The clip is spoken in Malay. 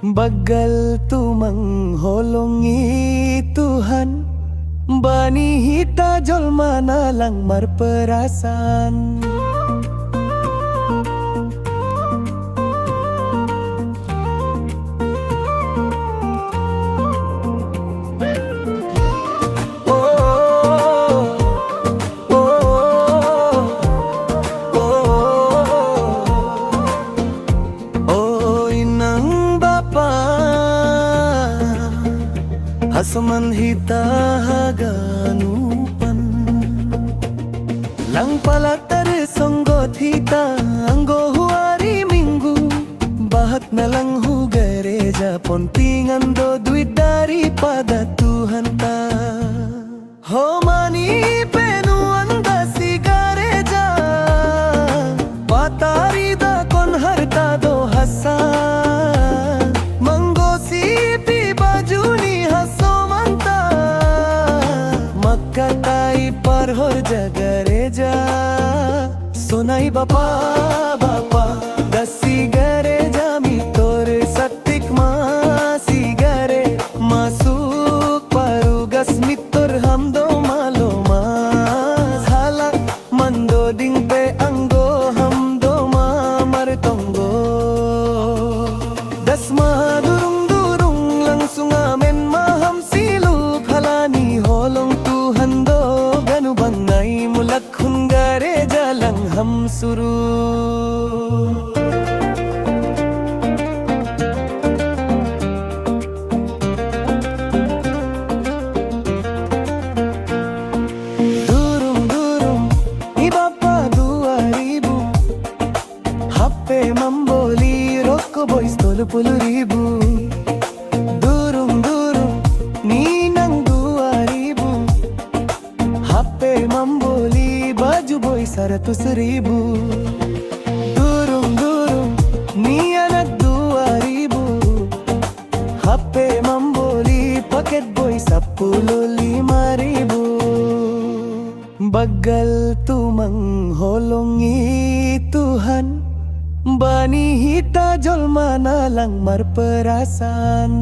Bagal tumang holongi Tuhan, bani hita jol mana lang marperasan. Asuman hita haganupan lang pala tare songgot hita anggo huari minggu bahat na lang hu gereja pontingan do duit daripada Tuhan ta ho mani penu anda si gereja patari da kon harta do hasa manggosi pi bajuni katai par hor jagareja sonai bapa bapa dasi gareja mi tor satik masi gare masuk parugas mitor hamdo malo mas halak mando ding pe anggo hamdo mamar tonggo das madurung durung langsung amen maham siluk halani holong hando ganu bangai mulak hungare jalang ham suru durung durung ibapa 2000 HP mamboli rokko boys 30,000 durung durung ninang HP mamboli baju boy 100,000 durung-durung ni anak 2,000 HP mamboli paket boy 15,000 bagal tumang holongi Tuhan, bani hita jol mana lang marperasan.